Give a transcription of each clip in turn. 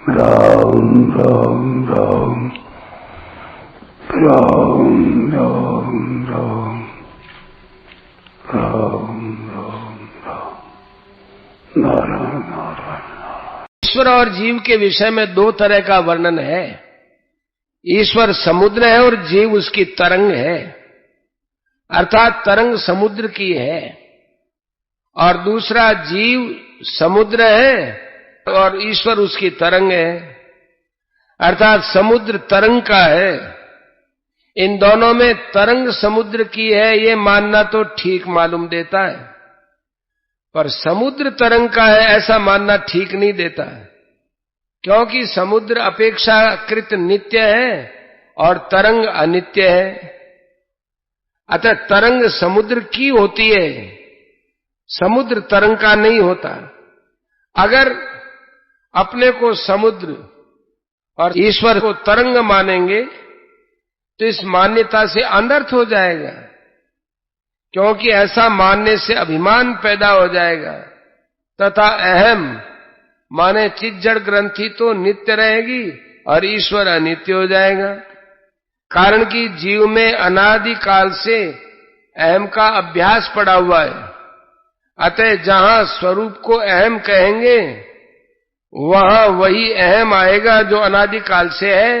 राम राम राम राम राम राम राम राम राम नारायण नारायण। ईश्वर और जीव के विषय में दो तरह का वर्णन है। ईश्वर समुद्र है और जीव उसकी तरंग है, अर्थात तरंग समुद्र की है। और दूसरा, जीव समुद्र है और ईश्वर उसकी तरंग है, अर्थात समुद्र तरंग का है। इन दोनों में तरंग समुद्र की है ये मानना तो ठीक मालूम देता है, पर समुद्र तरंग का है ऐसा मानना ठीक नहीं देता है, क्योंकि समुद्र अपेक्षाकृत नित्य है और तरंग अनित्य है। अतः तरंग समुद्र की होती है, समुद्र तरंग का नहीं होता। अगर अपने को समुद्र और ईश्वर को तरंग मानेंगे तो इस मान्यता से अनर्थ हो जाएगा, क्योंकि ऐसा मानने से अभिमान पैदा हो जाएगा तथा अहम माने चित जड़ ग्रंथि तो नित्य रहेगी और ईश्वर अनित्य हो जाएगा। कारण कि जीव में अनादि काल से अहम का अभ्यास पड़ा हुआ है। अतः जहां स्वरूप को अहम कहेंगे वहां वही अहम आएगा जो अनादि काल से है।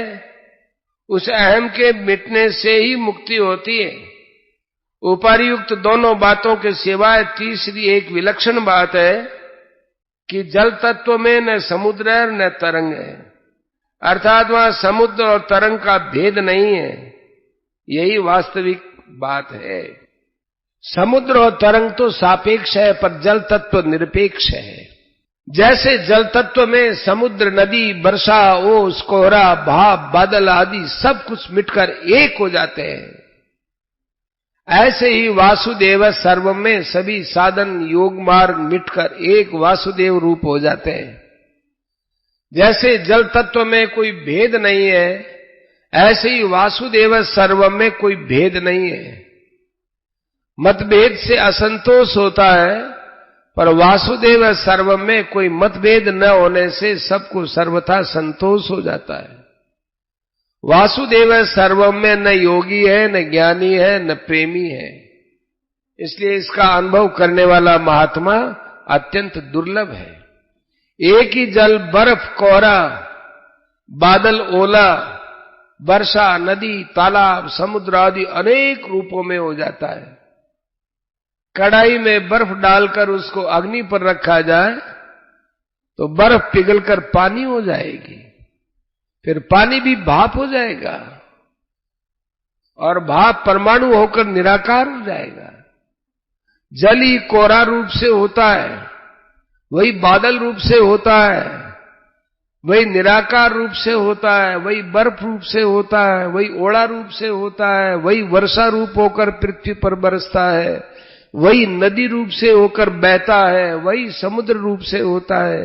उस अहम के मिटने से ही मुक्ति होती है। उपर्युक्त दोनों बातों के सिवाय तीसरी एक विलक्षण बात है कि जल तत्व में न समुद्र है न तरंग है, अर्थात वहां समुद्र और तरंग का भेद नहीं है। यही वास्तविक बात है। समुद्र और तरंग तो सापेक्ष है, पर जल तत्व निरपेक्ष है। जैसे जल तत्व में समुद्र, नदी, वर्षा, ओस, कोहरा, भाप, बादल आदि सब कुछ मिटकर एक हो जाते हैं, ऐसे ही वासुदेव सर्वम में सभी साधन योग मार्ग मिटकर एक वासुदेव रूप हो जाते हैं। जैसे जल तत्व में कोई भेद नहीं है, ऐसे ही वासुदेव सर्वम में कोई भेद नहीं है। मतभेद से असंतोष होता है, पर वासुदेव सर्वम में कोई मतभेद न होने से सबको सर्वथा संतोष हो जाता है। वासुदेव सर्वम में न योगी है, न ज्ञानी है, न प्रेमी है। इसलिए इसका अनुभव करने वाला महात्मा अत्यंत दुर्लभ है। एक ही जल बर्फ, कोहरा, बादल, ओला, वर्षा, नदी, तालाब, समुद्र आदि अनेक रूपों में हो जाता है। कढ़ाई में बर्फ डालकर उसको अग्नि पर रखा जाए तो बर्फ पिघलकर पानी हो जाएगी, फिर पानी भी भाप हो जाएगा और भाप परमाणु होकर निराकार हो जाएगा। जल ही कोरा रूप से होता है, वही बादल रूप से होता है, वही निराकार रूप से होता है, वही बर्फ रूप से होता है, वही ओला रूप से होता है, वही वर्षा रूप होकर पृथ्वी पर बरसता है, वही नदी रूप से होकर बहता है, वही समुद्र रूप से होता है।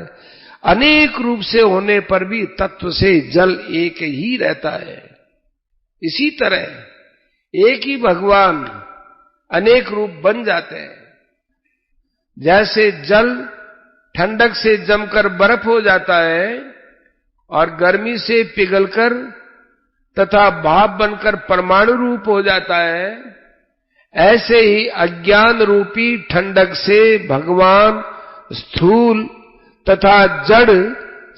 अनेक रूप से होने पर भी तत्व से जल एक ही रहता है। इसी तरह एक ही भगवान अनेक रूप बन जाते हैं। जैसे जल ठंडक से जमकर बर्फ हो जाता है और गर्मी से पिघलकर तथा भाप बनकर परमाणु रूप हो जाता है, ऐसे ही अज्ञान रूपी ठंडक से भगवान स्थूल तथा जड़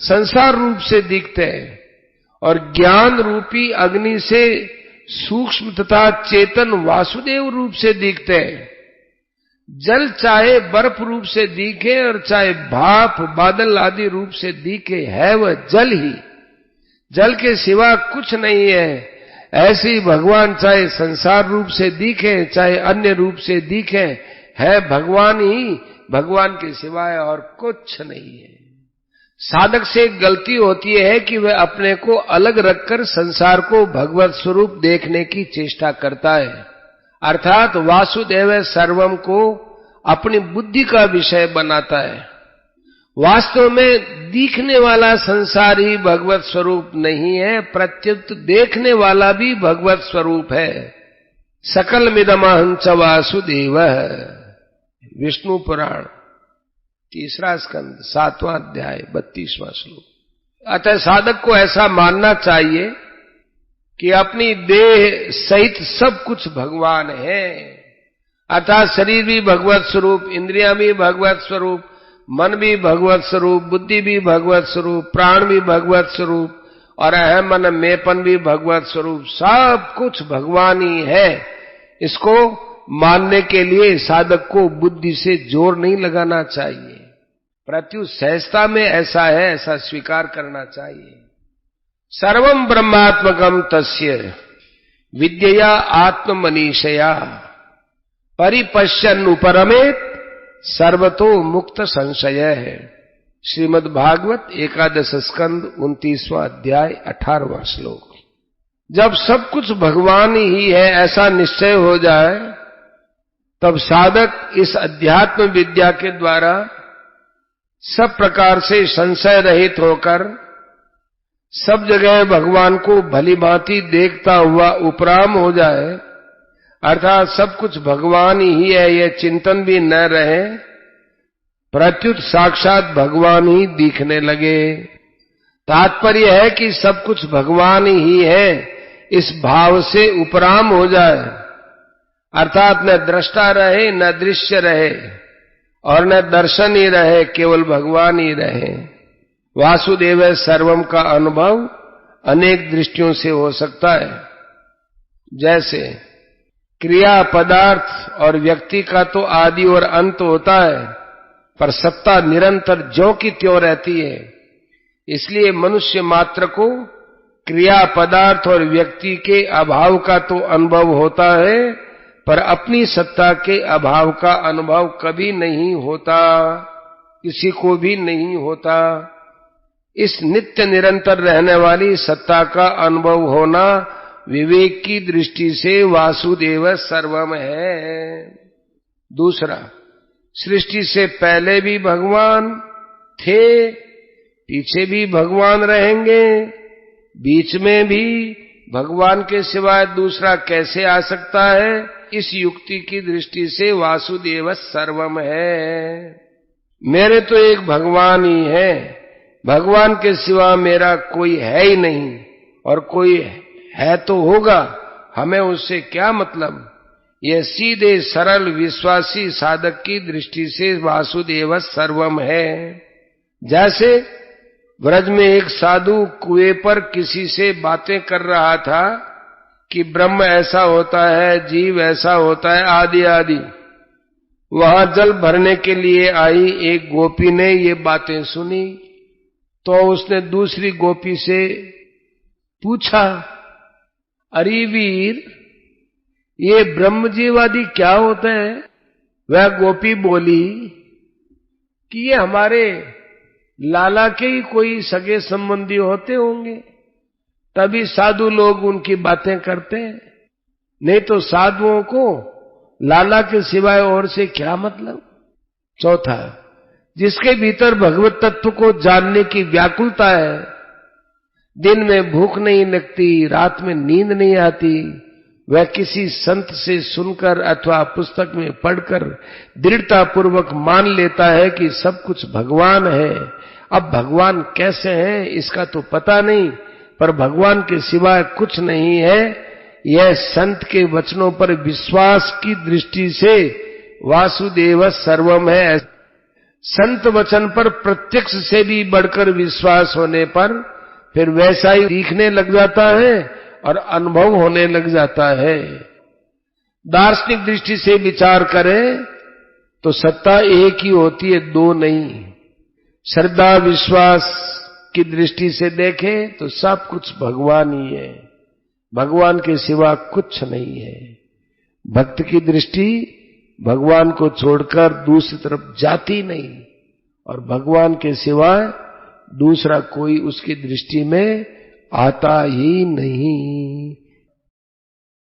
संसार रूप से दिखते हैं और ज्ञान रूपी अग्नि से सूक्ष्म तथा चेतन वासुदेव रूप से दिखते हैं। जल चाहे बर्फ रूप से दिखे और चाहे भाप, बादल आदि रूप से दिखे, है वह जल ही, जल के सिवा कुछ नहीं है। ऐसे ही भगवान चाहे संसार रूप से दिखे चाहे अन्य रूप से दिखे, है भगवान ही, भगवान के सिवाय और कुछ नहीं है। साधक से गलती होती है कि वह अपने को अलग रखकर संसार को भगवत स्वरूप देखने की चेष्टा करता है, अर्थात वासुदेव सर्वम को अपनी बुद्धि का विषय बनाता है। वास्तव में दिखने वाला संसार ही भगवत स्वरूप नहीं है, प्रत्युत देखने वाला भी भगवत स्वरूप है। सकल मिदमहं च वासुदेव, विष्णु पुराण 3 स्कंद 7वां अध्याय 32वां श्लोक। अतः साधक को ऐसा मानना चाहिए कि अपनी देह सहित सब कुछ भगवान है, अर्थात शरीर भी भगवत स्वरूप, इंद्रियां भी भगवत स्वरूप, मन भी भगवत स्वरूप, बुद्धि भी भगवत स्वरूप, प्राण भी भगवत स्वरूप और अहम मन मेपन भी भगवत स्वरूप, सब कुछ भगवान ही है। इसको मानने के लिए साधक को बुद्धि से जोर नहीं लगाना चाहिए, प्रत्युत सहजता में ऐसा है, ऐसा स्वीकार करना चाहिए। सर्वं ब्रह्मात्मकं तस्य विद्यया आत्ममनीषया परिपश्यन् उपरमेत सर्वतो मुक्त संशय है। श्रीमद् भागवत एकादश स्कंद 29वां अध्याय 18वां श्लोक। जब सब कुछ भगवान ही है ऐसा निश्चय हो जाए, तब साधक इस अध्यात्म विद्या के द्वारा सब प्रकार से संशय रहित होकर सब जगह भगवान को भली भांति देखता हुआ उपराम हो जाए, अर्थात सब कुछ भगवान ही है यह चिंतन भी न रहे, प्रत्युत साक्षात भगवान ही दिखने लगे। तात्पर्य है कि सब कुछ भगवान ही है इस भाव से उपराम हो जाए, अर्थात न दृष्टा रहे न दृश्य रहे और न दर्शन ही रहे, केवल भगवान ही रहे। वासुदेव सर्वम का अनुभव अनेक दृष्टियों से हो सकता है। जैसे क्रिया, पदार्थ और व्यक्ति का तो आदि और अंत होता है, पर सत्ता निरंतर ज्यों की त्यों रहती है। इसलिए मनुष्य मात्र को क्रिया, पदार्थ और व्यक्ति के अभाव का तो अनुभव होता है, पर अपनी सत्ता के अभाव का अनुभव कभी नहीं होता, किसी को भी नहीं होता। इस नित्य निरंतर रहने वाली सत्ता का अनुभव होना विवेक की दृष्टि से वासुदेव सर्वम है। दूसरा, सृष्टि से पहले भी भगवान थे, पीछे भी भगवान रहेंगे, बीच में भी भगवान के सिवाय दूसरा कैसे आ सकता है? इस युक्ति की दृष्टि से वासुदेव सर्वम है। मेरे तो एक भगवान ही है, भगवान के सिवा मेरा कोई है ही नहीं, और कोई है तो होगा, हमें उससे क्या मतलब? यह सीधे सरल विश्वासी साधक की दृष्टि से वासुदेव सर्वम है। जैसे व्रज में एक साधु कुएं पर किसी से बातें कर रहा था कि ब्रह्म ऐसा होता है, जीव ऐसा होता है, आदि आदि। वहां जल भरने के लिए आई एक गोपी ने ये बातें सुनी, तो उसने दूसरी गोपी से पूछा, अरे वीर, ये ब्रह्म जीवादि क्या होते हैं? वह गोपी बोली कि ये हमारे लाला के ही कोई सगे संबंधी होते होंगे, तभी साधु लोग उनकी बातें करते हैं, नहीं तो साधुओं को लाला के सिवाय और से क्या मतलब? चौथा, जिसके भीतर भगवत तत्व को जानने की व्याकुलता है, दिन में भूख नहीं लगती, रात में नींद नहीं आती, वह किसी संत से सुनकर अथवा पुस्तक में पढ़कर दृढ़ता पूर्वक मान लेता है कि सब कुछ भगवान है। अब भगवान कैसे हैं इसका तो पता नहीं, पर भगवान के सिवाय कुछ नहीं है, यह संत के वचनों पर विश्वास की दृष्टि से वासुदेव सर्वम है। संत वचन पर प्रत्यक्ष से भी बढ़कर विश्वास होने पर फिर वैसा ही दिखने लग जाता है और अनुभव होने लग जाता है। दार्शनिक दृष्टि से विचार करें तो सत्ता एक ही होती है, दो नहीं। श्रद्धा विश्वास की दृष्टि से देखें तो सब कुछ भगवान ही है, भगवान के सिवा कुछ नहीं है। भक्त की दृष्टि भगवान को छोड़कर दूसरी तरफ जाती नहीं, और भगवान के सिवाय दूसरा कोई उसकी दृष्टि में आता ही नहीं।